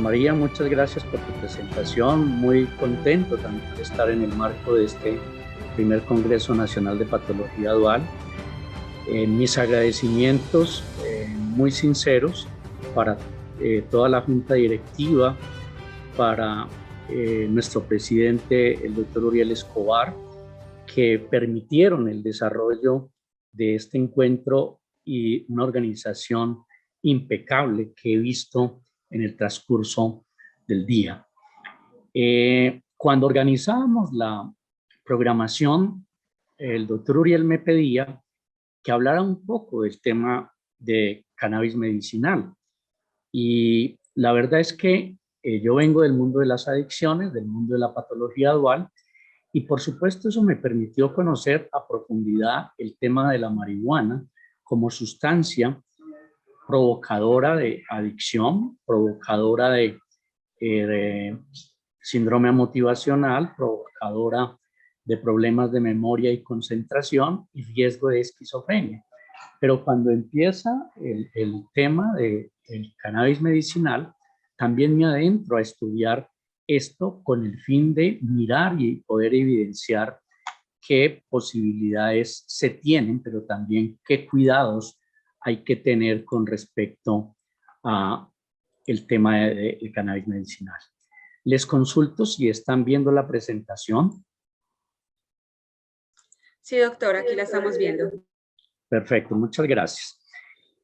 María, muchas gracias por tu presentación. Muy contento también de estar en el marco de este primer Congreso Nacional de Patología Dual. Mis agradecimientos muy sinceros para toda la Junta Directiva, para nuestro presidente, el doctor Uriel Escobar, que permitieron el desarrollo de este encuentro y una organización impecable que he visto en el transcurso del día. Cuando organizábamos la programación, el doctor Uriel me pedía que hablara un poco del tema de cannabis medicinal. Y la verdad es que yo vengo del mundo de las adicciones, del mundo de la patología dual, y por supuesto eso me permitió conocer a profundidad el tema de la marihuana como sustancia provocadora de adicción, provocadora de síndrome motivacional, provocadora de problemas de memoria y concentración y riesgo de esquizofrenia. Pero cuando empieza el tema del cannabis medicinal, también me adentro a estudiar esto con el fin de mirar y poder evidenciar qué posibilidades se tienen, pero también qué cuidados hay que tener con respecto a el tema del cannabis medicinal. Les consulto si están viendo la presentación. Sí, doctor, aquí la estamos viendo. Perfecto, muchas gracias.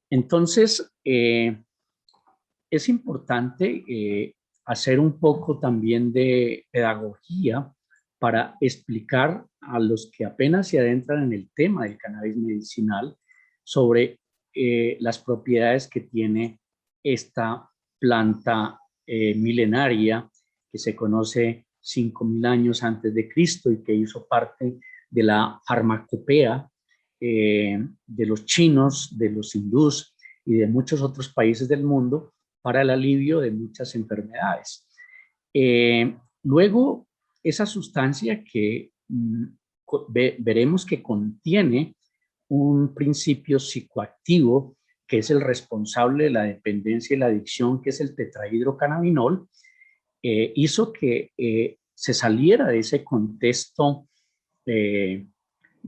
Entonces, es importante hacer un poco también de pedagogía para explicar a los que apenas se adentran en el tema del cannabis medicinal sobre las propiedades que tiene esta planta milenaria que se conoce 5.000 años antes de Cristo y que hizo parte de la farmacopea de los chinos, de los hindús y de muchos otros países del mundo para el alivio de muchas enfermedades. Luego, esa sustancia que veremos que contiene un principio psicoactivo que es el responsable de la dependencia y la adicción, que es el tetrahidrocannabinol, hizo que se saliera de ese contexto de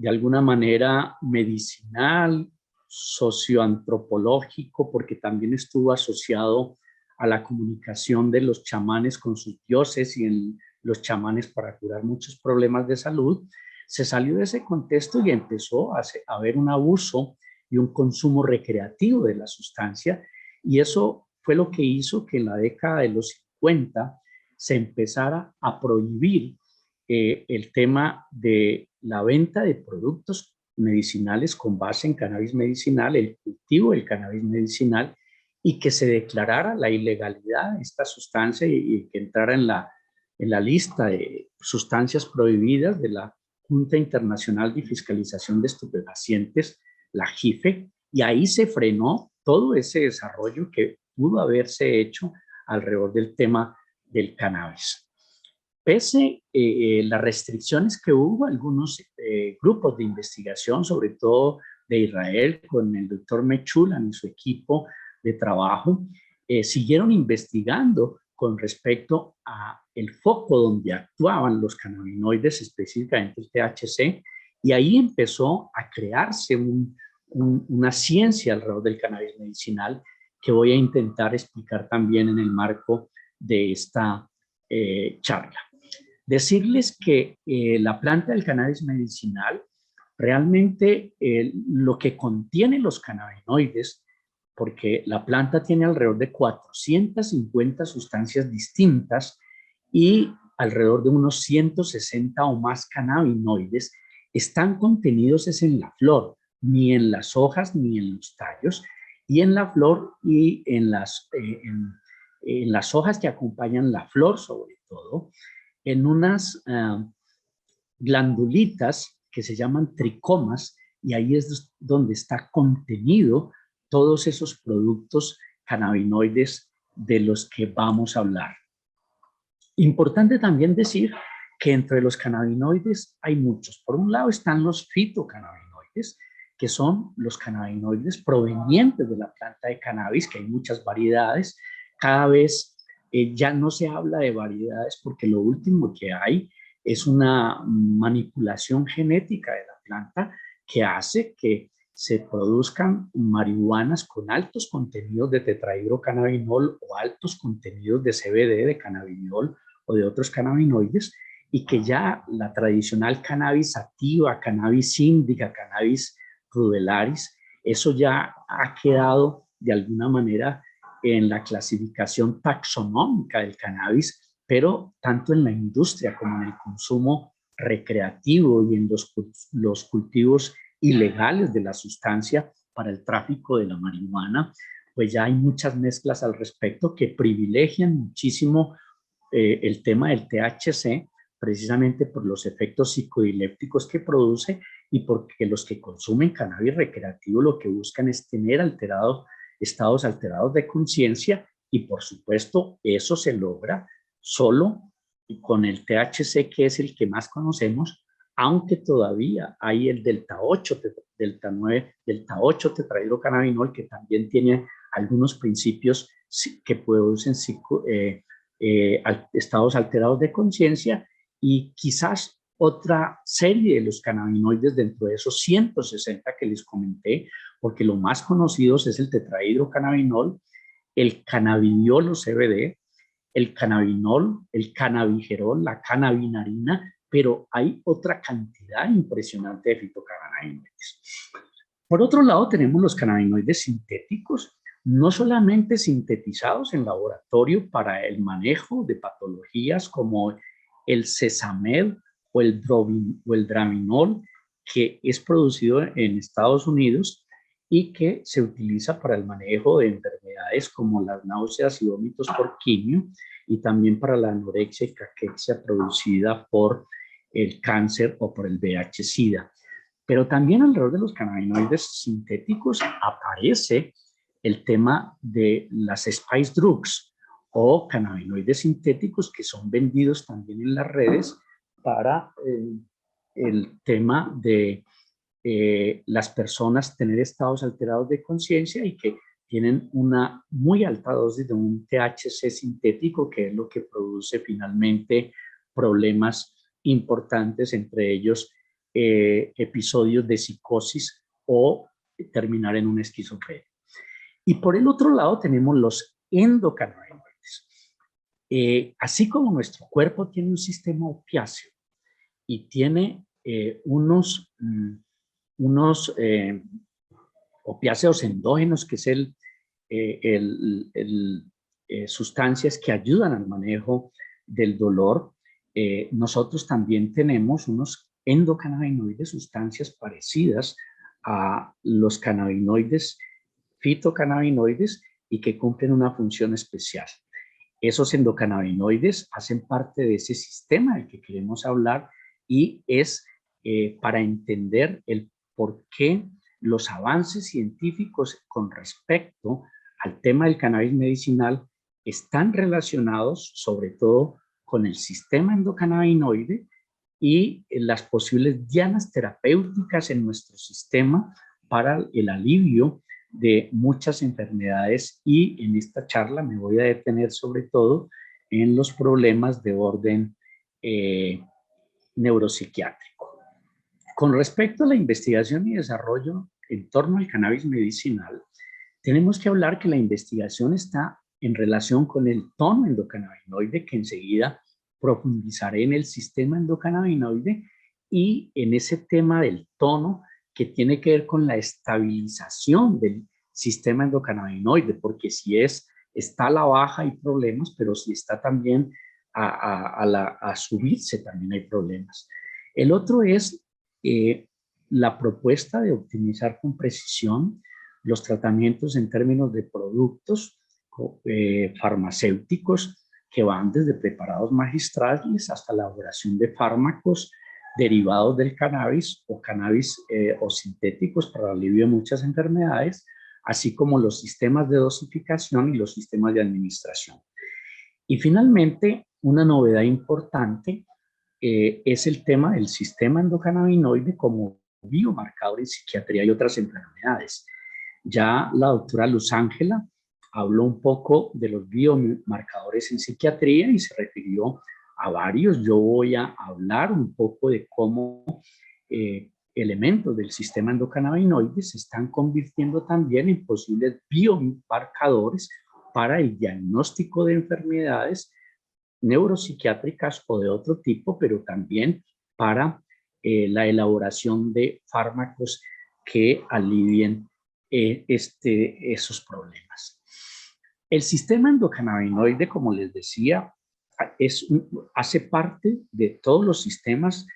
alguna manera medicinal, socioantropológico, porque también estuvo asociado a la comunicación de los chamanes con sus dioses y en los chamanes para curar muchos problemas de salud. Se salió de ese contexto y empezó a haber un abuso y un consumo recreativo de la sustancia, y eso fue lo que hizo que en la década de los 50 se empezara a prohibir el tema de la venta de productos medicinales con base en cannabis medicinal, el cultivo del cannabis medicinal, y que se declarara la ilegalidad de esta sustancia y que entrara en la lista de sustancias prohibidas de la Junta Internacional de Fiscalización de Estupefacientes, la JIFE, y ahí se frenó todo ese desarrollo que pudo haberse hecho alrededor del tema del cannabis. Pese las restricciones que hubo, algunos grupos de investigación, sobre todo de Israel, con el doctor Mechulan y su equipo de trabajo, siguieron investigando con respecto a el foco donde actuaban los cannabinoides, específicamente el THC, y ahí empezó a crearse una ciencia alrededor del cannabis medicinal que voy a intentar explicar también en el marco de esta charla. Decirles que la planta del cannabis medicinal realmente lo que contiene los cannabinoides, porque la planta tiene alrededor de 450 sustancias distintas y alrededor de unos 160 o más cannabinoides, están contenidos es en la flor, ni en las hojas ni en los tallos, y en la flor y en las hojas que acompañan la flor sobre todo, en unas glandulitas que se llaman tricomas, y ahí es donde está contenido todos esos productos cannabinoides de los que vamos a hablar. Importante también decir que entre los cannabinoides hay muchos. Por un lado están los fitocannabinoides, que son los cannabinoides provenientes de la planta de cannabis, que hay muchas variedades. Cada vez Ya no se habla de variedades porque lo último que hay es una manipulación genética de la planta que hace que se produzcan marihuanas con altos contenidos de tetrahidrocannabinol o altos contenidos de CBD, de cannabidiol o de otros cannabinoides, y que ya la tradicional cannabis sativa, cannabis índica, cannabis rudelaris, eso ya ha quedado de alguna manera en la clasificación taxonómica del cannabis, pero tanto en la industria como en el consumo recreativo y en los cultivos ilegales de la sustancia para el tráfico de la marihuana, pues ya hay muchas mezclas al respecto que privilegian muchísimo el tema del THC, precisamente por los efectos psicodilépticos que produce y porque los que consumen cannabis recreativo lo que buscan es tener estados alterados de conciencia, y por supuesto eso se logra solo con el THC, que es el que más conocemos, aunque todavía hay el delta 8, delta 9, delta 8 tetrahidrocannabinol, que también tiene algunos principios que producen estados alterados de conciencia, y quizás otra serie de los cannabinoides dentro de esos 160 que les comenté, porque los más conocidos es el tetrahidrocannabinol, el cannabidiol o CBD, el cannabinol, el cannabigerol, la cannabinarina, pero hay otra cantidad impresionante de fitocannabinoides. Por otro lado, tenemos los cannabinoides sintéticos, no solamente sintetizados en laboratorio para el manejo de patologías como el Sesamed o el Draminol, que es producido en Estados Unidos y que se utiliza para el manejo de enfermedades como las náuseas y vómitos por quimio, y también para la anorexia y caquexia producida por el cáncer o por el VIH-Sida. Pero también alrededor de los cannabinoides sintéticos aparece el tema de las spice drugs o cannabinoides sintéticos que son vendidos también en las redes para el tema de las personas tener estados alterados de conciencia y que tienen una muy alta dosis de un THC sintético, que es lo que produce finalmente problemas importantes, entre ellos episodios de psicosis o terminar en una esquizofrenia. Y por el otro lado tenemos los endocannabinoides. Así como nuestro cuerpo tiene un sistema opiáceo y tiene unos opiáceos endógenos, que es sustancias que ayudan al manejo del dolor, nosotros también tenemos unos endocannabinoides, sustancias parecidas a los cannabinoides, fitocannabinoides, y que cumplen una función especial. Esos endocannabinoides hacen parte de ese sistema del que queremos hablar, y es para entender el por qué los avances científicos con respecto al tema del cannabis medicinal están relacionados sobre todo con el sistema endocannabinoide y las posibles dianas terapéuticas en nuestro sistema para el alivio de muchas enfermedades. Y en esta charla me voy a detener sobre todo en los problemas de orden neuropsiquiátrico. Con respecto a la investigación y desarrollo en torno al cannabis medicinal, tenemos que hablar que la investigación está en relación con el tono endocannabinoide, que enseguida profundizaré en el sistema endocannabinoide y en ese tema del tono que tiene que ver con la estabilización del sistema endocannabinoide, porque si está a la baja hay problemas, pero si está también a subirse también hay problemas. El otro es la propuesta de optimizar con precisión los tratamientos en términos de productos farmacéuticos, que van desde preparados magistrales hasta la elaboración de fármacos derivados del cannabis o sintéticos para el alivio de muchas enfermedades, así como los sistemas de dosificación y los sistemas de administración. Y finalmente, una novedad importante es el tema del sistema endocannabinoide como biomarcador en psiquiatría y otras enfermedades. Ya la doctora Luz Ángela habló un poco de los biomarcadores en psiquiatría y se refirió a varios. Yo voy a hablar un poco de cómo elementos del sistema endocannabinoide se están convirtiendo también en posibles biomarcadores para el diagnóstico de enfermedades neuropsiquiátricas o de otro tipo, pero también para la elaboración de fármacos que alivien esos problemas. El sistema endocannabinoide, como les decía, hace parte de todos los sistemas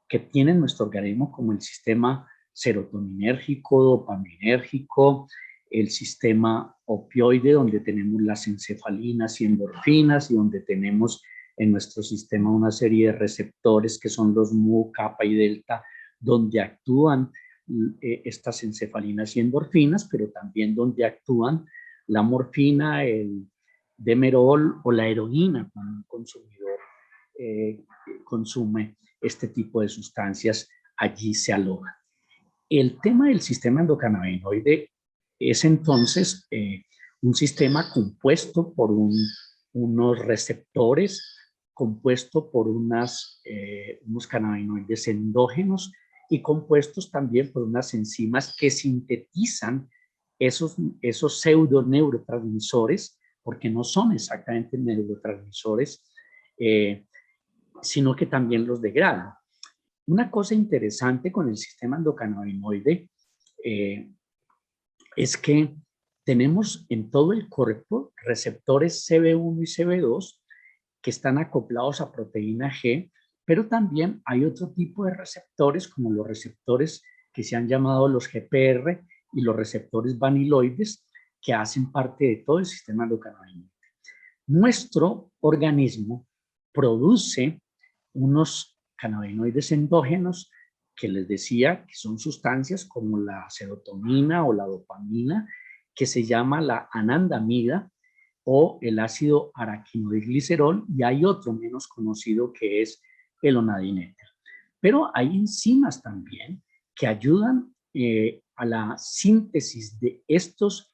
que tiene nuestro organismo, como el sistema serotoninérgico, dopaminérgico, el sistema opioide, donde tenemos las encefalinas y endorfinas, y donde tenemos en nuestro sistema una serie de receptores que son los mu, kappa y delta, donde actúan estas encefalinas y endorfinas, pero también donde actúan la morfina, el demerol o la heroína cuando un consumidor consume este tipo de sustancias, allí se aloja. El tema del sistema endocannabinoide es entonces un sistema compuesto por unos receptores, compuesto por unos cannabinoides endógenos y compuestos también por unas enzimas que sintetizan esos pseudo neurotransmisores, porque no son exactamente neurotransmisores, sino que también los degradan. Una cosa interesante con el sistema endocannabinoide es que tenemos en todo el cuerpo receptores CB1 y CB2 que están acoplados a proteína G, pero también hay otro tipo de receptores como los receptores que se han llamado los GPR y los receptores vaniloides que hacen parte de todo el sistema endocannabinoide. Nuestro organismo produce unos cannabinoides endógenos que les decía que son sustancias como la serotonina o la dopamina, que se llama la anandamida o el ácido araquinoiglicerol, y hay otro menos conocido que es el onadinéter. Pero hay enzimas también que ayudan a la síntesis de estos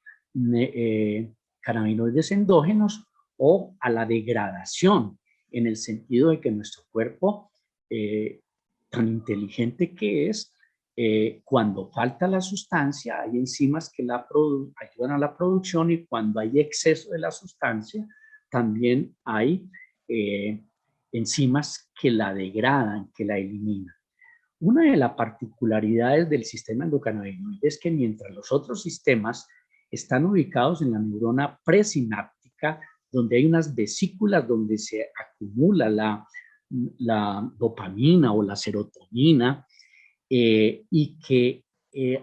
cannabinoides endógenos o a la degradación, en el sentido de que nuestro cuerpo, tan inteligente que es, cuando falta la sustancia, hay enzimas que ayudan a la producción, y cuando hay exceso de la sustancia, también hay enzimas que la degradan, que la eliminan. Una de las particularidades del sistema endocannabinoide es que mientras los otros sistemas están ubicados en la neurona presináptica, donde hay unas vesículas donde se acumula la dopamina o la serotonina, y que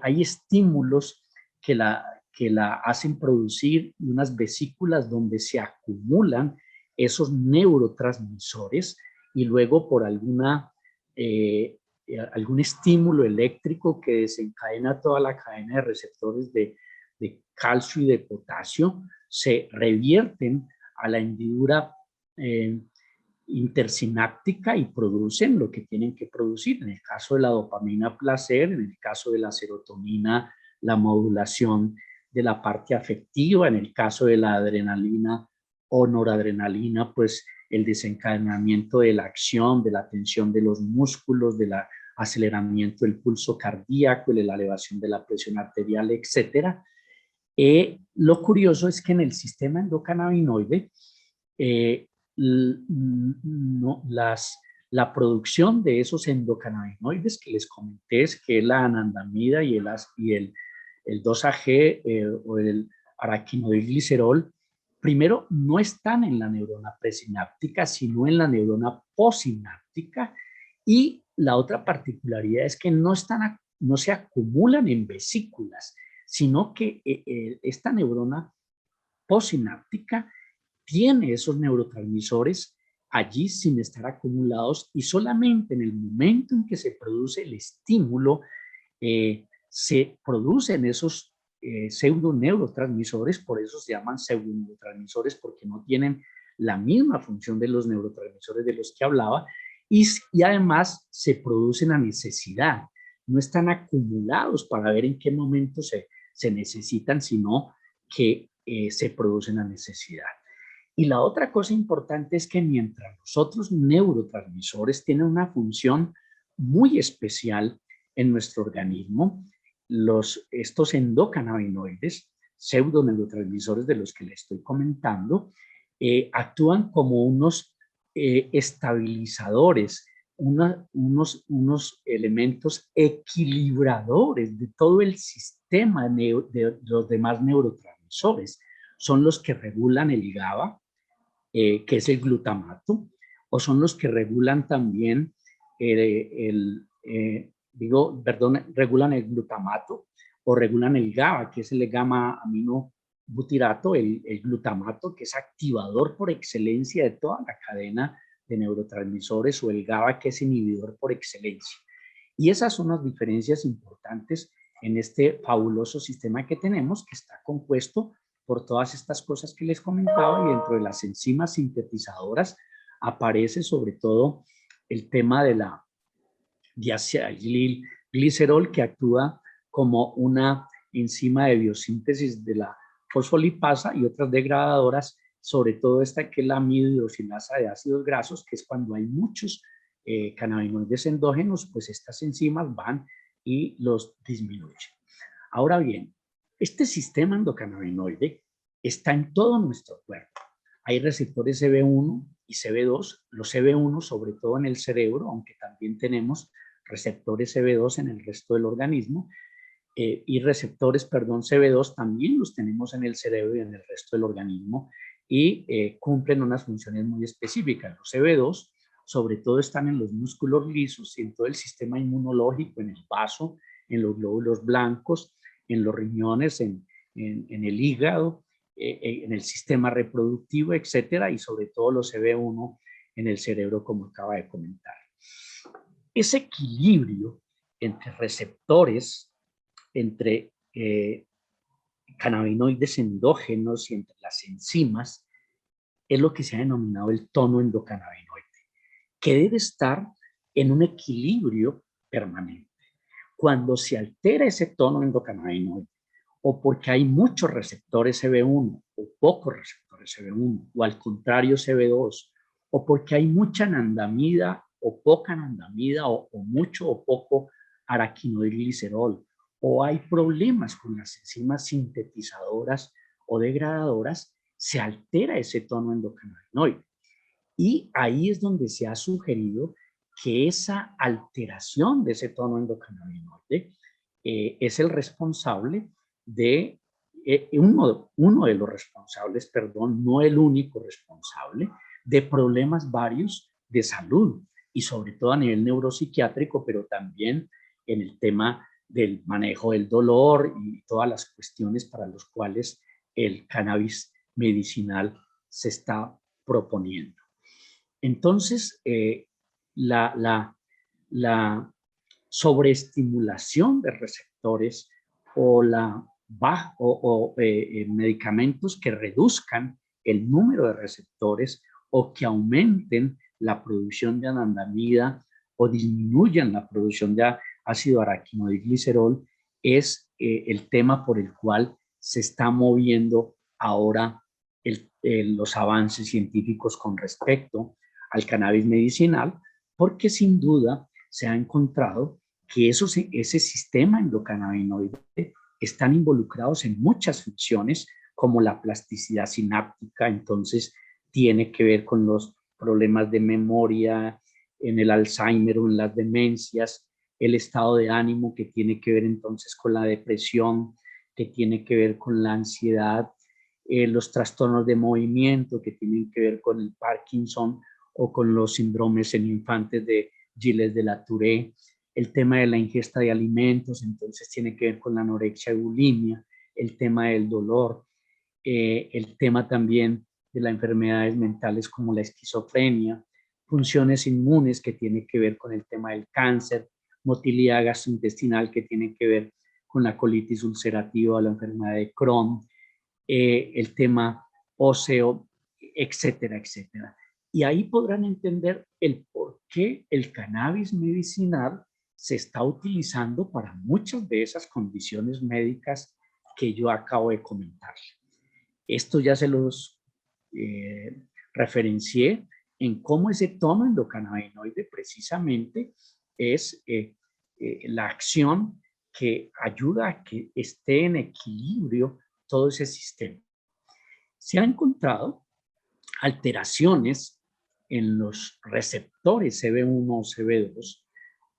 hay estímulos que la hacen producir, unas vesículas donde se acumulan esos neurotransmisores, y luego por algún estímulo eléctrico que desencadena toda la cadena de receptores de calcio y de potasio, se revierten a la hendidura intersináptica y producen lo que tienen que producir. En el caso de la dopamina, placer; en el caso de la serotonina, la modulación de la parte afectiva; en el caso de la adrenalina o noradrenalina, pues el desencadenamiento de la acción, de la tensión de los músculos, del aceleramiento del pulso cardíaco, de la elevación de la presión arterial, etcétera. Lo curioso es que en el sistema endocannabinoide no, la producción de esos endocannabinoides que les comenté, que es la anandamida y el 2-AG o el araquinoiglicerol, primero no están en la neurona presináptica, sino en la neurona postsináptica, y la otra particularidad es que no se acumulan en vesículas, sino que esta neurona postsináptica tiene esos neurotransmisores allí sin estar acumulados, y solamente en el momento en que se produce el estímulo se producen esos pseudoneurotransmisores. Por eso se llaman pseudoneurotransmisores, porque no tienen la misma función de los neurotransmisores de los que hablaba, y además se producen a necesidad, no están acumulados para ver en qué momento se necesitan, sino que se produce una necesidad. Y la otra cosa importante es que mientras los otros neurotransmisores tienen una función muy especial en nuestro organismo, estos endocannabinoides, pseudoneurotransmisores de los que le estoy comentando, actúan como unos estabilizadores, unos elementos equilibradores de todo el sistema de los demás neurotransmisores. Son los que regulan el GABA, que es el glutamato, o son los que regulan también regulan el glutamato o regulan el GABA, que es el gamma aminobutirato, el glutamato, que es activador por excelencia de toda la cadena de neurotransmisores, o el GABA, que es inhibidor por excelencia. Y esas son las diferencias importantes en este fabuloso sistema que tenemos, que está compuesto por todas estas cosas que les comentaba, y dentro de las enzimas sintetizadoras aparece sobre todo el tema de la diacilglicerol, que actúa como una enzima de biosíntesis de la fosfolipasa, y otras degradadoras, sobre todo esta que es la aminohidroxilasa de ácidos grasos, que es cuando hay muchos cannabinoides endógenos, pues estas enzimas van y los disminuyen. Ahora bien, este sistema endocannabinoide está en todo nuestro cuerpo. Hay receptores CB1 y CB2, los CB1 sobre todo en el cerebro, aunque también tenemos receptores CB2 en el resto del organismo, y receptores, CB2 también los tenemos en el cerebro y en el resto del organismo, y cumplen unas funciones muy específicas. Los CB2 sobre todo están en los músculos lisos y en todo el sistema inmunológico, en el vaso, en los glóbulos blancos, en los riñones, en el hígado, en el sistema reproductivo, etcétera, y sobre todo los CB1 en el cerebro, como acaba de comentar. Ese equilibrio entre receptores, entre cannabinoides endógenos y entre las enzimas, es lo que se ha denominado el tono endocannabinoide, que debe estar en un equilibrio permanente. Cuando se altera ese tono endocannabinoide, o porque hay muchos receptores CB1 o pocos receptores CB1, o al contrario CB2, o porque hay mucha anandamida o poca anandamida, o mucho o poco araquinoidglicerol, o hay problemas con las enzimas sintetizadoras o degradadoras, se altera ese tono endocannabinoide. Y ahí es donde se ha sugerido que esa alteración de ese tono endocannabinoide es el responsable de, uno de los responsables, no el único responsable, de problemas varios de salud, y sobre todo a nivel neuropsiquiátrico, pero también en el tema del manejo del dolor y todas las cuestiones para las cuales el cannabis medicinal se está proponiendo. Entonces, la sobreestimulación de receptores o medicamentos que reduzcan el número de receptores o que aumenten la producción de anandamida o disminuyan la producción de ácido araquinoidglicerol es el tema por el cual se está moviendo ahora los avances científicos con respecto al cannabis medicinal, porque sin duda se ha encontrado que ese sistema endocannabinoide están involucrados en muchas funciones, como la plasticidad sináptica. Entonces tiene que ver con los problemas de memoria, en el Alzheimer o en las demencias, el estado de ánimo, que tiene que ver entonces con la depresión, que tiene que ver con la ansiedad, los trastornos de movimiento, que tienen que ver con el Parkinson o con los síndromes en infantes de Gilles de la Tourette, el tema de la ingesta de alimentos, entonces tiene que ver con la anorexia y bulimia, el tema del dolor, el tema también de las enfermedades mentales como la esquizofrenia, funciones inmunes, que tiene que ver con el tema del cáncer, motilidad gastrointestinal, que tiene que ver con la colitis ulcerativa o la enfermedad de Crohn, el tema óseo, etcétera, etcétera. Y ahí podrán entender el por qué el cannabis medicinal se está utilizando para muchas de esas condiciones médicas que yo acabo de comentar. Esto ya se los referencié en cómo ese tono endocannabinoide precisamente es la acción que ayuda a que esté en equilibrio todo ese sistema. Se han encontrado alteraciones en los receptores CB1 o CB2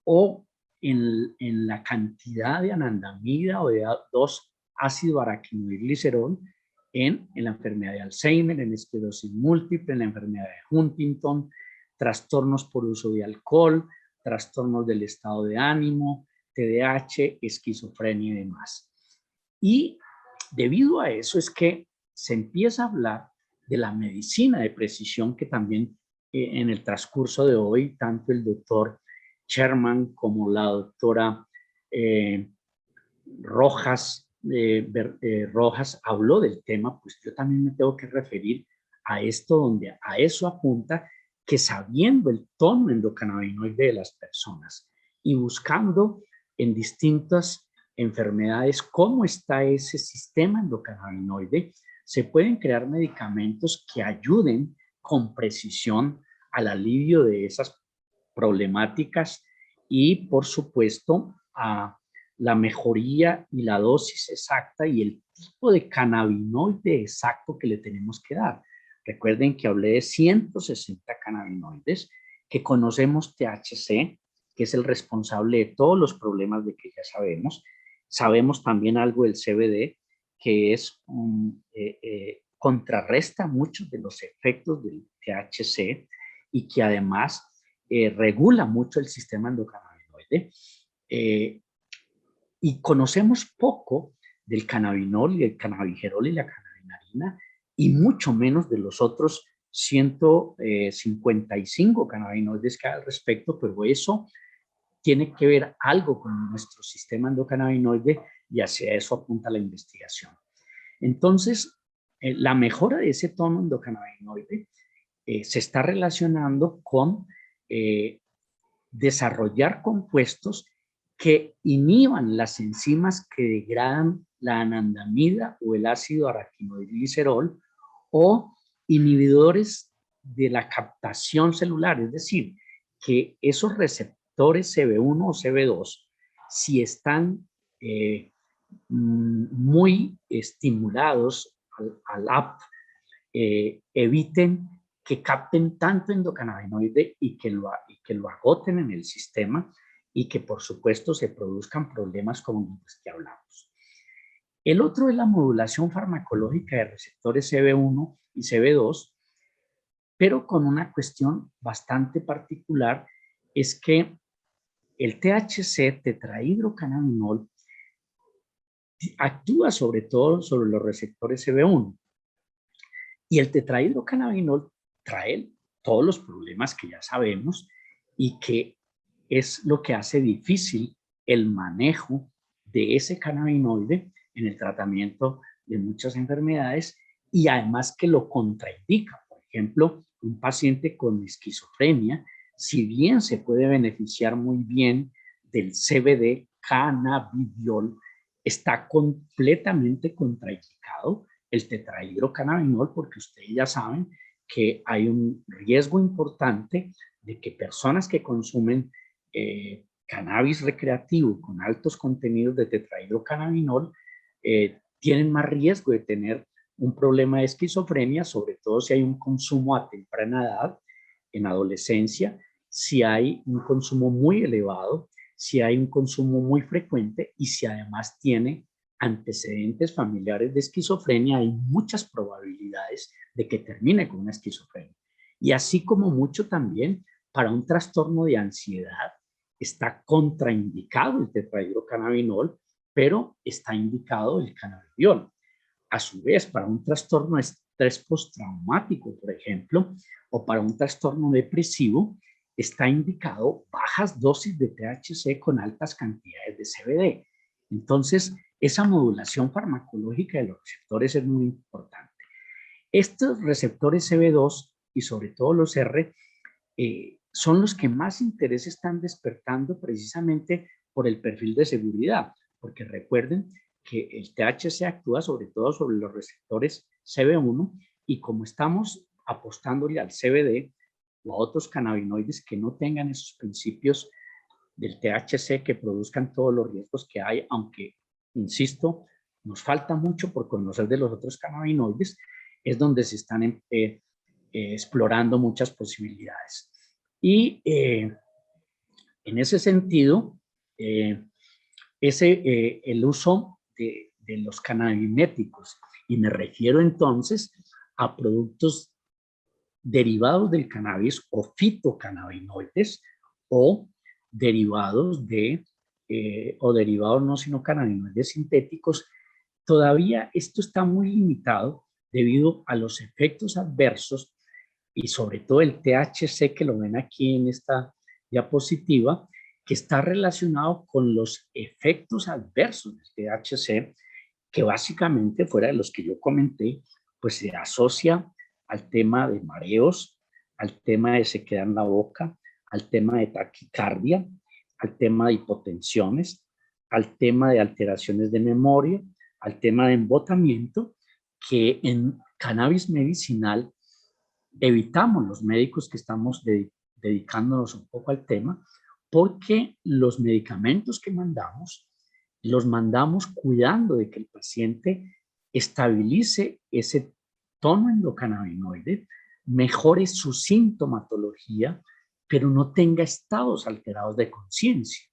o en la cantidad de anandamida o de 2-ácido araquinoidglicerol en la enfermedad de Alzheimer, en esclerosis múltiple, en la enfermedad de Huntington, trastornos por uso de alcohol, trastornos del estado de ánimo, TDAH, esquizofrenia y demás. Y debido a eso es que se empieza a hablar de la medicina de precisión que también en el transcurso de hoy, tanto el doctor Sherman como la doctora Rojas, Rojas habló del tema, pues yo también me tengo que referir a esto, donde a eso apunta que sabiendo el tono endocannabinoide de las personas y buscando en distintas enfermedades cómo está ese sistema endocannabinoide, se pueden crear medicamentos que ayuden con precisión al alivio de esas problemáticas y, por supuesto, a la mejoría y la dosis exacta y el tipo de cannabinoide exacto que le tenemos que dar. Recuerden que hablé de 160 cannabinoides, que conocemos THC, que es el responsable de todos los problemas de que ya sabemos. Sabemos también algo del CBD, que es contrarresta muchos de los efectos del THC y que además regula mucho el sistema endocannabinoide. Y conocemos poco del cannabinol y el cannabigerol y la cannabinarina y mucho menos de los otros 155 cannabinoides que hay al respecto, pero eso tiene que ver algo con nuestro sistema endocannabinoide y hacia eso apunta la investigación. Entonces, la mejora de ese tono endocannabinoide se está relacionando con desarrollar compuestos que inhiban las enzimas que degradan la anandamida o el ácido araquinoidglicerol o inhibidores de la captación celular, es decir, que esos receptores CB1 o CB2, si están muy estimulados al AP, eviten que capten tanto endocannabinoide y que lo agoten en el sistema y que por supuesto se produzcan problemas como los que hablamos. El otro es la modulación farmacológica de receptores CB1 y CB2, pero con una cuestión bastante particular, es que el THC, tetrahidrocannabinol, actúa sobre todo sobre los receptores CB1 y el tetrahidrocannabinol trae todos los problemas que ya sabemos y que es lo que hace difícil el manejo de ese cannabinoide en el tratamiento de muchas enfermedades y además que lo contraindica. Por ejemplo, un paciente con esquizofrenia, si bien se puede beneficiar muy bien del CBD cannabidiol, está completamente contraindicado el tetrahidrocannabinol porque ustedes ya saben que hay un riesgo importante de que personas que consumen cannabis recreativo con altos contenidos de tetrahidrocannabinol tienen más riesgo de tener un problema de esquizofrenia, sobre todo si hay un consumo a temprana edad, en adolescencia, si hay un consumo muy elevado, si hay un consumo muy frecuente y si además tiene antecedentes familiares de esquizofrenia, hay muchas probabilidades de que termine con una esquizofrenia. Y así como mucho también para un trastorno de ansiedad está contraindicado el tetrahidrocannabinol, pero está indicado el cannabidiol. A su vez, para un trastorno de estrés postraumático, por ejemplo, o para un trastorno depresivo, está indicado bajas dosis de THC con altas cantidades de CBD. Entonces, esa modulación farmacológica de los receptores es muy importante. Estos receptores CB2 y sobre todo los R son los que más interés están despertando precisamente por el perfil de seguridad, porque recuerden que el THC actúa sobre todo sobre los receptores CB1, y como estamos apostándole al CBD o a otros cannabinoides que no tengan esos principios del THC que produzcan todos los riesgos que hay, aunque, insisto, nos falta mucho por conocer de los otros cannabinoides, es donde se están explorando muchas posibilidades. Y en ese sentido, el uso de los cannabinéticos, y me refiero entonces a productos derivados del cannabis o fitocannabinoides o derivados o derivados no sino cannabinoides sintéticos, todavía esto está muy limitado debido a los efectos adversos y sobre todo el THC que lo ven aquí en esta diapositiva, que está relacionado con los efectos adversos del THC, que básicamente fuera de los que yo comenté, pues se asocia al tema de mareos, al tema de sequedad en la boca, al tema de taquicardia, al tema de hipotensiones, al tema de alteraciones de memoria, al tema de embotamiento, que en cannabis medicinal evitamos los médicos que estamos dedicándonos un poco al tema, porque los medicamentos que mandamos, los mandamos cuidando de que el paciente estabilice ese tono endocannabinoide, mejore su sintomatología, pero no tenga estados alterados de conciencia.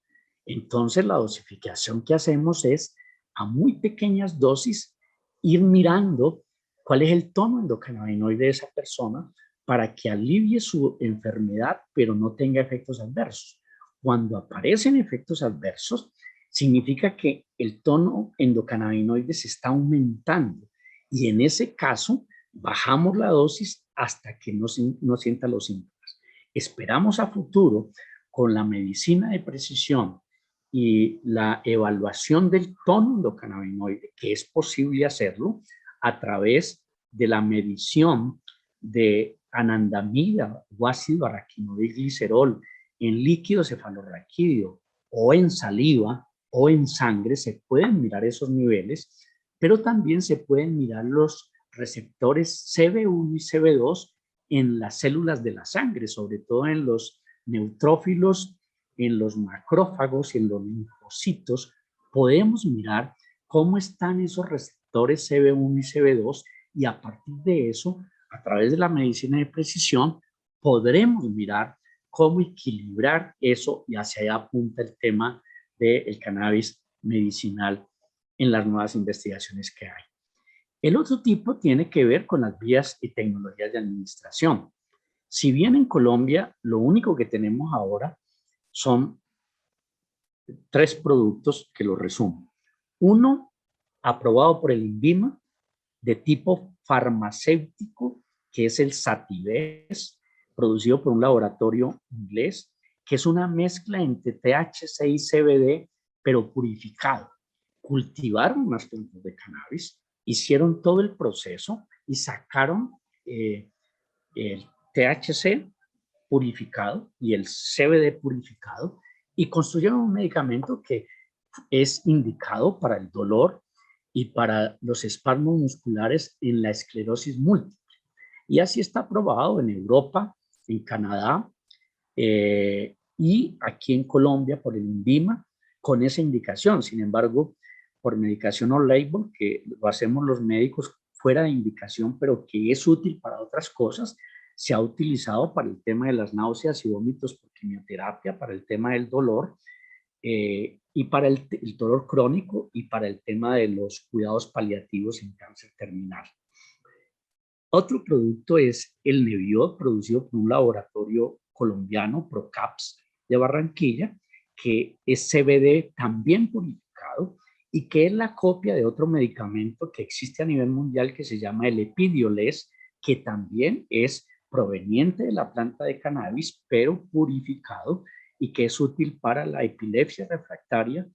Entonces la dosificación que hacemos es a muy pequeñas dosis ir mirando cuál es el tono endocannabinoide de esa persona para que alivie su enfermedad, pero no tenga efectos adversos. Cuando aparecen efectos adversos, significa que el tono endocannabinoide se está aumentando y en ese caso bajamos la dosis hasta que no sienta los síntomas. Esperamos a futuro con la medicina de precisión y la evaluación del tono endocannabinoide, que es posible hacerlo a través de la medición de anandamida o ácido araquinoidglicerol en líquido cefalorraquídeo o en saliva o en sangre, se pueden mirar esos niveles, pero también se pueden mirar los receptores CB1 y CB2 en las células de la sangre, sobre todo en los neutrófilos, en los macrófagos y en los linfocitos. Podemos mirar cómo están esos receptores CB1 y CB2 y a partir de eso, a través de la medicina de precisión, podremos mirar cómo equilibrar eso y hacia allá apunta el tema del cannabis medicinal en las nuevas investigaciones que hay. El otro tipo tiene que ver con las vías y tecnologías de administración. Si bien en Colombia lo único que tenemos ahora son 3 productos que lo resumo. Uno, aprobado por el INVIMA, de tipo farmacéutico, que es el Sativex, producido por un laboratorio inglés, que es una mezcla entre THC y CBD, pero purificado. Cultivaron unas plantas de cannabis, hicieron todo el proceso y sacaron el THC purificado y el CBD purificado y construyeron un medicamento que es indicado para el dolor y para los espasmos musculares en la esclerosis múltiple. Y así está aprobado en Europa, en Canadá y aquí en Colombia por el INVIMA con esa indicación. Sin embargo, por medicación on-label, que lo hacemos los médicos fuera de indicación, pero que es útil para otras cosas, se ha utilizado para el tema de las náuseas y vómitos por quimioterapia, para el tema del dolor y para el dolor crónico y para el tema de los cuidados paliativos en cáncer terminal. Otro producto es el Neviot, producido por un laboratorio colombiano, Procaps, de Barranquilla, que es CBD también purificado y que es la copia de otro medicamento que existe a nivel mundial que se llama el Epidiolex, que también es proveniente de la planta de cannabis, pero purificado y que es útil para la epilepsia refractaria,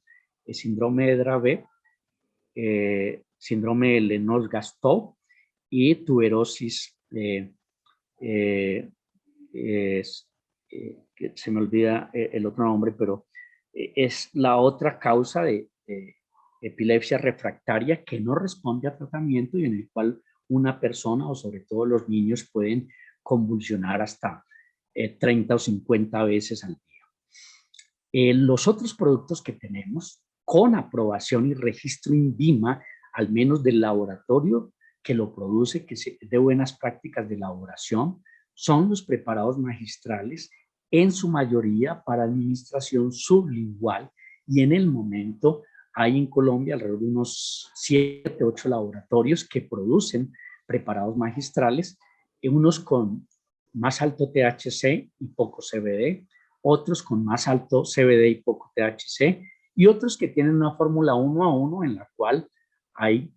el síndrome de Dravet, síndrome de Lennox-Gastaut y tuberosis, se me olvida el otro nombre, pero es la otra causa de epilepsia refractaria que no responde a tratamiento y en el cual una persona o sobre todo los niños pueden convulsionar hasta 30 o 50 veces al día. Los otros productos que tenemos con aprobación y registro INVIMA, al menos del laboratorio que lo produce, que es de buenas prácticas de elaboración, son los preparados magistrales, en su mayoría para administración sublingual, y en el momento hay en Colombia alrededor de unos 7, 8 laboratorios que producen preparados magistrales, unos con más alto THC y poco CBD, otros con más alto CBD y poco THC, y otros que tienen una fórmula 1:1 en la cual hay,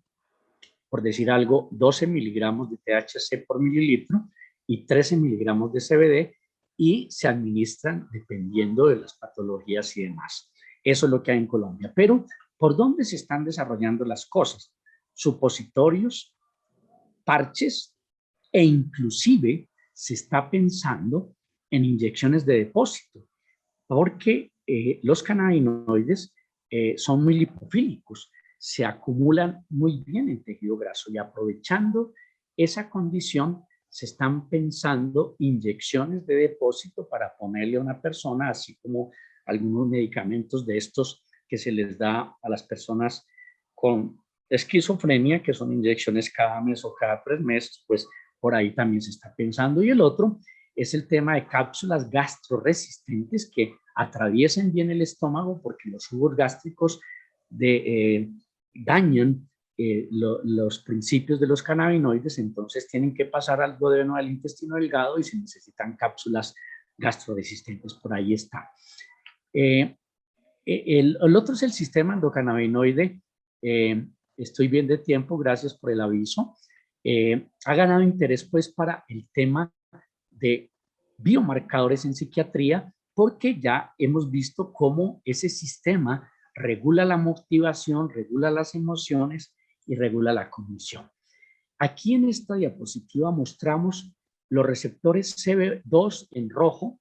por decir algo, 12 miligramos de THC por mililitro y 13 miligramos de CBD, y se administran dependiendo de las patologías y demás. Eso es lo que hay en Colombia. Pero, ¿por dónde se están desarrollando las cosas? Supositorios, parches, e inclusive se está pensando en inyecciones de depósito, porque los cannabinoides son muy lipofílicos, se acumulan muy bien en tejido graso, y aprovechando esa condición se están pensando inyecciones de depósito para ponerle a una persona, así como algunos medicamentos de estos que se les da a las personas con esquizofrenia, que son inyecciones cada mes o cada 3 meses, pues por ahí también se está pensando. Y el otro es el tema de cápsulas gastroresistentes que atraviesen bien el estómago, porque los jugos gástricos dañan los principios de los cannabinoides, entonces tienen que pasar al duodeno, al intestino delgado, y se necesitan cápsulas gastroresistentes. Por ahí está. El otro es el sistema endocannabinoide. Estoy bien de tiempo, gracias por el aviso. Ha ganado interés pues para el tema de biomarcadores en psiquiatría, porque ya hemos visto cómo ese sistema regula la motivación, regula las emociones y regula la cognición. Aquí en esta diapositiva mostramos los receptores CB2 en rojo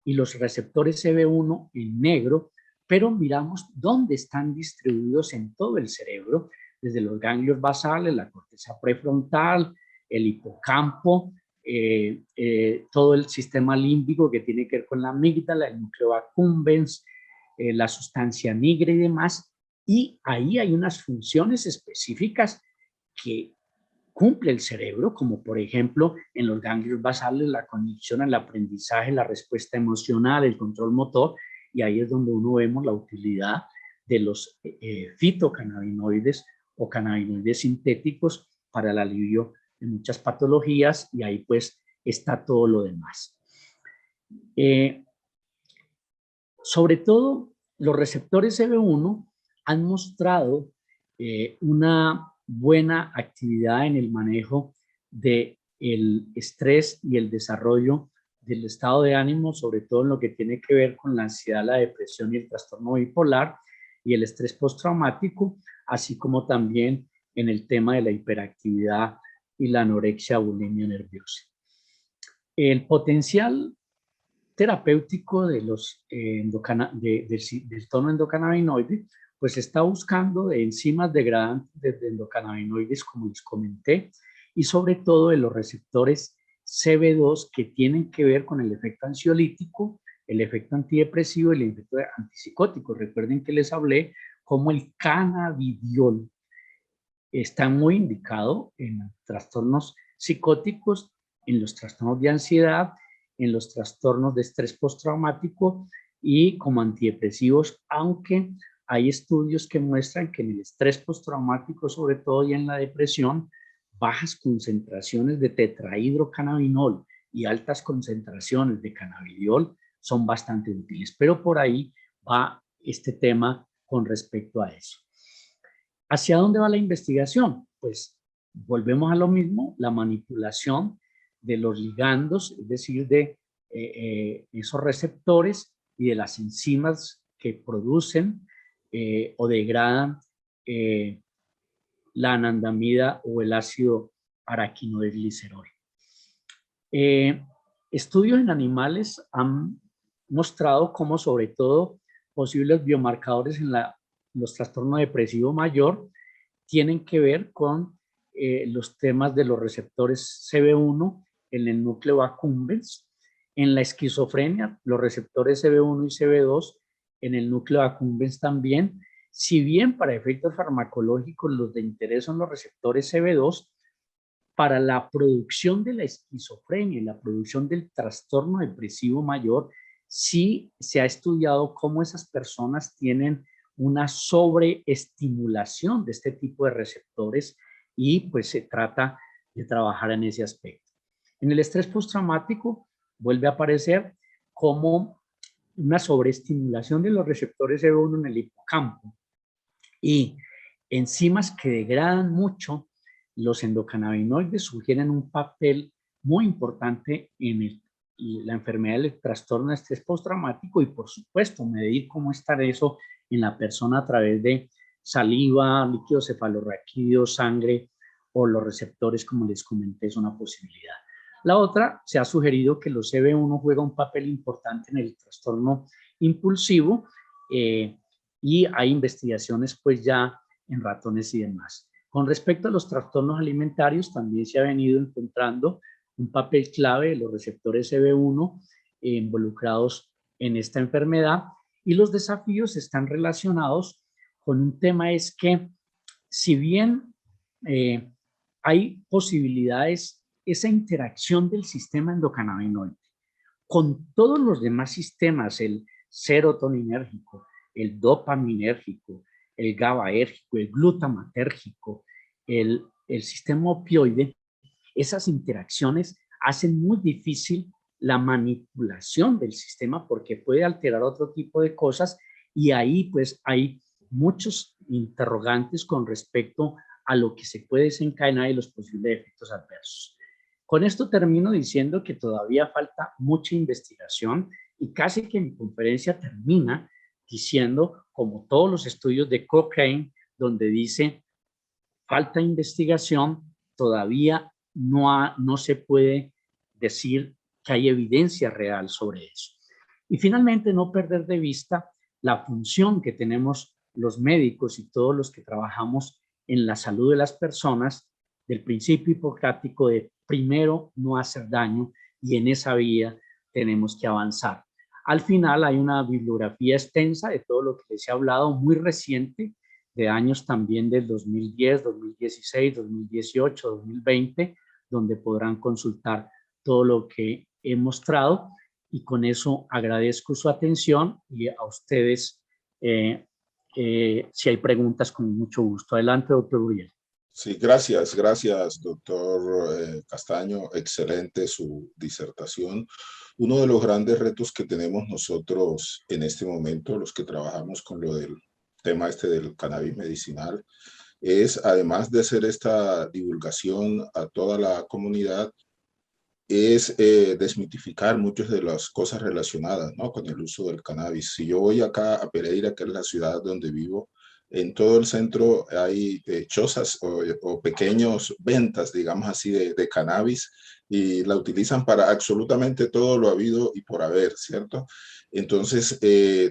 y los receptores CB1 en negro, pero miramos dónde están distribuidos en todo el cerebro, desde los ganglios basales, la corteza prefrontal, el hipocampo, todo el sistema límbico que tiene que ver con la amígdala, el núcleo accumbens, la sustancia nigra y demás, y ahí hay unas funciones específicas que cumple el cerebro, como por ejemplo en los ganglios basales la conexión, el aprendizaje, la respuesta emocional, el control motor, y ahí es donde uno vemos la utilidad de los fitocannabinoides o cannabinoides sintéticos para el alivio de muchas patologías, y ahí pues está todo lo demás. Sobre todo, los receptores CB1 han mostrado una buena actividad en el manejo del estrés y el desarrollo del estado de ánimo, sobre todo en lo que tiene que ver con la ansiedad, la depresión y el trastorno bipolar y el estrés postraumático, así como también en el tema de la hiperactividad y la anorexia, bulimia nerviosa. El potencial terapéutico de del tono endocannabinoide, pues está buscando de enzimas degradantes de endocannabinoides, como les comenté, y sobre todo de los receptores CB2 que tienen que ver con el efecto ansiolítico, el efecto antidepresivo y el efecto antipsicótico. Recuerden que les hablé como el cannabidiol está muy indicado en trastornos psicóticos, en los trastornos de ansiedad, en los trastornos de estrés postraumático y como antidepresivos, aunque hay estudios que muestran que en el estrés postraumático, sobre todo, y en la depresión, bajas concentraciones de tetrahidrocannabinol y altas concentraciones de cannabidiol son bastante útiles. Pero por ahí va este tema con respecto a eso. ¿Hacia dónde va la investigación? Pues volvemos a lo mismo, la manipulación de los ligandos, es decir, de esos receptores y de las enzimas que producen o degradan la anandamida o el ácido araquinodeglicerol. Estudios en animales han mostrado cómo, sobre todo, posibles biomarcadores en los trastornos depresivos mayor tienen que ver con los temas de los receptores CB1 en el núcleo accumbens. En la esquizofrenia, los receptores CB1 y CB2 en el núcleo accumbens también. Si bien para efectos farmacológicos los de interés son los receptores CB2, para la producción de la esquizofrenia y la producción del trastorno depresivo mayor, sí se ha estudiado cómo esas personas tienen una sobreestimulación de este tipo de receptores y pues se trata de trabajar en ese aspecto. En el estrés postraumático vuelve a aparecer como una sobreestimulación de los receptores CB1 en el hipocampo y enzimas que degradan mucho los endocannabinoides sugieren un papel muy importante en la enfermedad del trastorno de estrés postraumático y por supuesto medir cómo está eso en la persona a través de saliva, líquido cefalorraquídeo, sangre o los receptores, como les comenté, es una posibilidad. La otra, se ha sugerido que los CB1 juega un papel importante en el trastorno impulsivo y hay investigaciones pues ya en ratones y demás. Con respecto a los trastornos alimentarios, también se ha venido encontrando un papel clave de los receptores CB1 involucrados en esta enfermedad y los desafíos están relacionados con un tema es que si bien hay posibilidades, esa interacción del sistema endocannabinoide con todos los demás sistemas, el serotoninérgico, el dopaminérgico, el GABAérgico, el glutamatérgico, el sistema opioide, esas interacciones hacen muy difícil la manipulación del sistema porque puede alterar otro tipo de cosas y ahí pues hay muchos interrogantes con respecto a lo que se puede desencadenar y los posibles efectos adversos. Con esto termino diciendo que todavía falta mucha investigación y casi que mi conferencia termina diciendo, como todos los estudios de Cochrane, donde dice falta investigación, todavía no se puede decir que hay evidencia real sobre eso. Y finalmente, no perder de vista la función que tenemos los médicos y todos los que trabajamos en la salud de las personas del principio hipocrático de primero no hacer daño y en esa vía tenemos que avanzar. Al final hay una bibliografía extensa de todo lo que les he hablado, muy reciente, de años también del 2010, 2016, 2018, 2020, donde podrán consultar todo lo que he mostrado y con eso agradezco su atención y a ustedes si hay preguntas con mucho gusto. Adelante, doctor Uriel. Sí, gracias, doctor Castaño. Excelente su disertación. Uno de los grandes retos que tenemos nosotros en este momento, los que trabajamos con lo del tema del cannabis medicinal, es, además de hacer esta divulgación a toda la comunidad, es desmitificar muchas de las cosas relacionadas, ¿no?, con el uso del cannabis. Si yo voy acá a Pereira, que es la ciudad donde vivo, en todo el centro hay chozas o pequeños ventas, digamos así, de cannabis y la utilizan para absolutamente todo lo habido y por haber, ¿cierto? Entonces,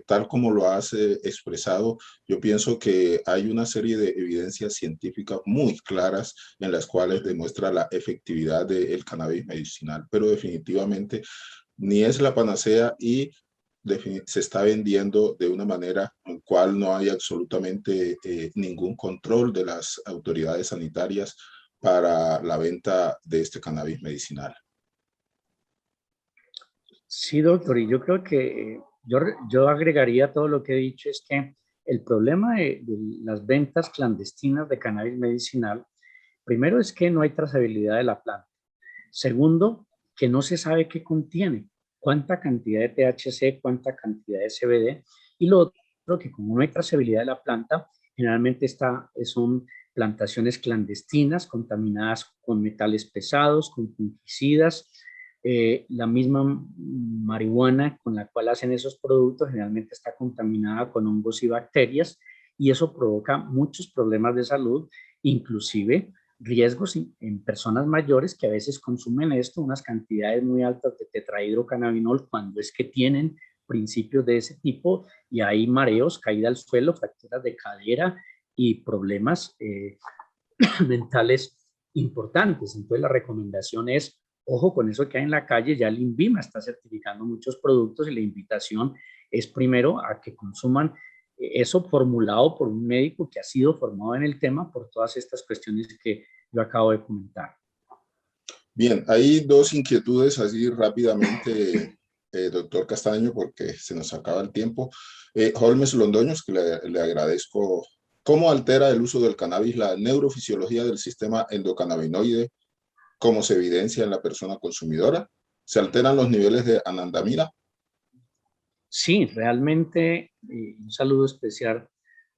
tal como lo has expresado, yo pienso que hay una serie de evidencias científicas muy claras en las cuales demuestra la efectividad del cannabis medicinal, pero definitivamente ni es la panacea y se está vendiendo de una manera en cual no hay absolutamente ningún control de las autoridades sanitarias para la venta de este cannabis medicinal. Sí, doctor, y yo creo que yo agregaría todo lo que he dicho, es que el problema de las ventas clandestinas de cannabis medicinal, primero es que no hay trazabilidad de la planta. Segundo, que no se sabe qué contiene, cuánta cantidad de THC, cuánta cantidad de CBD. Y lo otro, que como no hay trazabilidad de la planta, generalmente son plantaciones clandestinas, contaminadas con metales pesados, con fungicidas. La misma marihuana con la cual hacen esos productos generalmente está contaminada con hongos y bacterias y eso provoca muchos problemas de salud, inclusive riesgos en personas mayores que a veces consumen esto, unas cantidades muy altas de tetrahidrocannabinol cuando es que tienen principios de ese tipo y hay mareos, caída al suelo, fracturas de cadera y problemas mentales importantes. Entonces la recomendación es, ojo con eso que hay en la calle, ya el INVIMA está certificando muchos productos y la invitación es primero a que consuman eso formulado por un médico que ha sido formado en el tema por todas estas cuestiones que yo acabo de comentar. Bien, hay dos inquietudes así rápidamente, doctor Castaño, porque se nos acaba el tiempo. Holmes Londoños, que le agradezco. ¿Cómo altera el uso del cannabis la neurofisiología del sistema endocannabinoide? ¿Cómo se evidencia en la persona consumidora? ¿Se alteran los niveles de anandamida? Sí, realmente, un saludo especial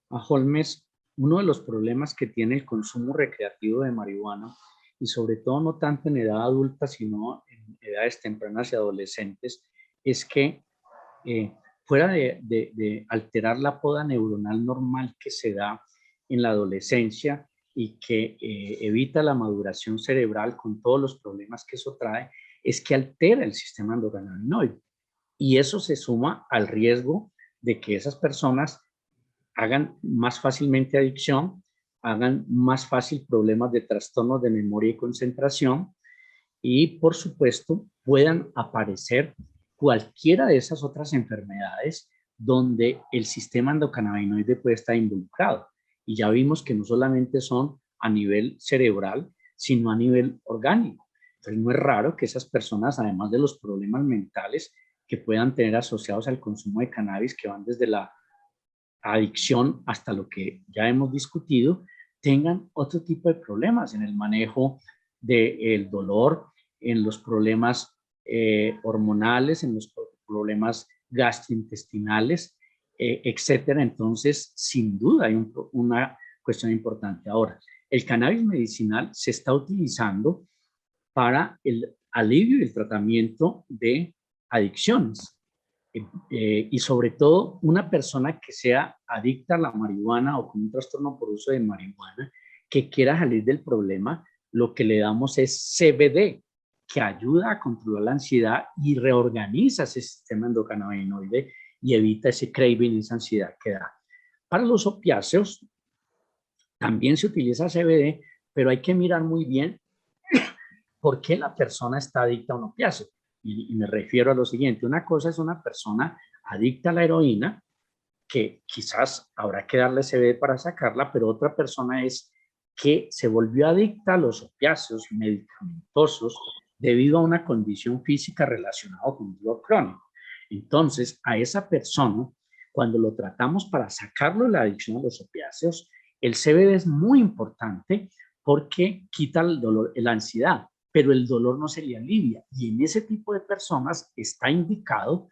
a Holmes. Uno de los problemas que tiene el consumo recreativo de marihuana, y sobre todo no tanto en edad adulta, sino en edades tempranas y adolescentes, es que fuera de alterar la poda neuronal normal que se da en la adolescencia y que evita la maduración cerebral con todos los problemas que eso trae, es que altera el sistema endocannabinoide. Y eso se suma al riesgo de que esas personas hagan más fácilmente adicción, hagan más fácil problemas de trastornos de memoria y concentración y, por supuesto, puedan aparecer cualquiera de esas otras enfermedades donde el sistema endocannabinoide puede estar involucrado. Y ya vimos que no solamente son a nivel cerebral, sino a nivel orgánico. Entonces, no es raro que esas personas, además de los problemas mentales que puedan tener asociados al consumo de cannabis, que van desde la adicción hasta lo que ya hemos discutido, tengan otro tipo de problemas en el manejo del dolor, en los problemas hormonales, en los problemas gastrointestinales, etcétera. Entonces, sin duda hay una cuestión importante. Ahora, el cannabis medicinal se está utilizando para el alivio y el tratamiento de adicciones. Y sobre todo una persona que sea adicta a la marihuana o con un trastorno por uso de marihuana, que quiera salir del problema, lo que le damos es CBD, que ayuda a controlar la ansiedad y reorganiza ese sistema endocannabinoide y evita ese craving, esa ansiedad que da. Para los opiáceos también se utiliza CBD, pero hay que mirar muy bien por qué la persona está adicta a un opiáceo. Y me refiero a lo siguiente, una cosa es una persona adicta a la heroína, que quizás habrá que darle CBD para sacarla, pero otra persona es que se volvió adicta a los opiáceos medicamentosos debido a una condición física relacionada con un dolor crónico. Entonces, a esa persona, cuando lo tratamos para sacarlo de la adicción a los opiáceos, el CBD es muy importante porque quita el dolor, la ansiedad, pero el dolor no se le alivia. Y en ese tipo de personas está indicado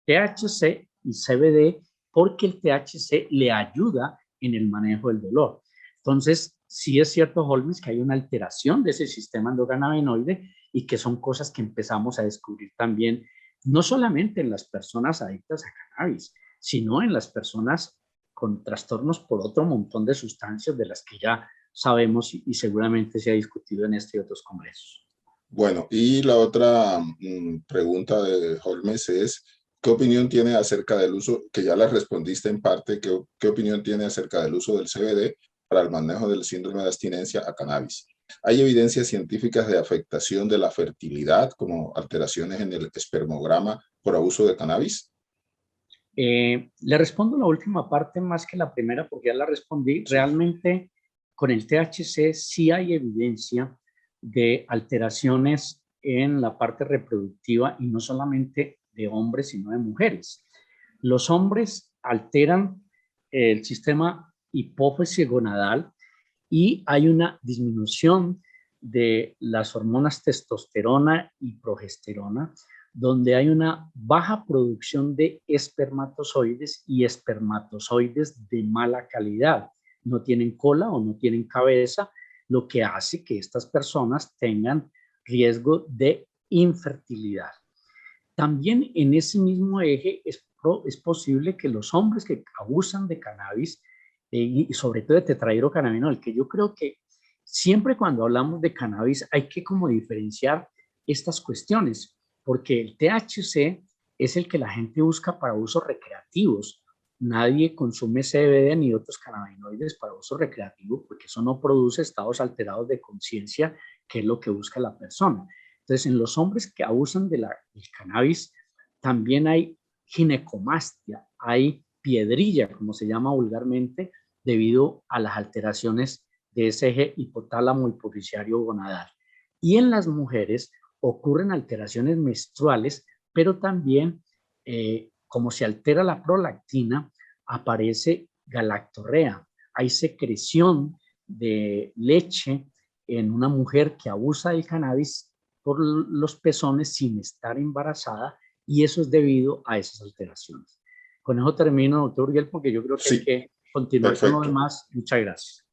THC y CBD porque el THC le ayuda en el manejo del dolor. Entonces, sí es cierto, Holmes, que hay una alteración de ese sistema endocannabinoide y que son cosas que empezamos a descubrir también, no solamente en las personas adictas a cannabis, sino en las personas con trastornos por otro montón de sustancias de las que ya sabemos y seguramente se ha discutido en este y otros congresos. Bueno, y la otra pregunta de Holmes es, ¿qué opinión tiene acerca del uso, que ya la respondiste en parte, qué opinión tiene acerca del uso del CBD para el manejo del síndrome de abstinencia a cannabis? ¿Hay evidencias científicas de afectación de la fertilidad, como alteraciones en el espermograma por abuso de cannabis? Le respondo la última parte más que la primera porque ya la respondí. Sí. Realmente con el THC sí hay evidencia de alteraciones en la parte reproductiva y no solamente de hombres sino de mujeres. Los hombres alteran el sistema hipófisis gonadal y hay una disminución de las hormonas testosterona y progesterona, donde hay una baja producción de espermatozoides y espermatozoides de mala calidad. No tienen cola o no tienen cabeza, lo que hace que estas personas tengan riesgo de infertilidad. También en ese mismo eje es posible que los hombres que abusan de cannabis y sobre todo de tetrahidrocannabinol, que yo creo que siempre cuando hablamos de cannabis hay que como diferenciar estas cuestiones, porque el THC es el que la gente busca para usos recreativos nadie consume CBD ni otros cannabinoides para uso recreativo, porque eso no produce estados alterados de conciencia, que es lo que busca la persona. Entonces, en los hombres que abusan del cannabis, también hay ginecomastia, hay piedrilla, como se llama vulgarmente, debido a las alteraciones de ese eje hipotálamo hipofisiario gonadal. Y en las mujeres ocurren alteraciones menstruales, pero también, como se altera la prolactina, aparece galactorrea. Hay secreción de leche en una mujer que abusa del cannabis por los pezones sin estar embarazada, y eso es debido a esas alteraciones. Con eso termino, doctor Uriel, porque yo creo que hay que continuar con lo demás. Muchas gracias.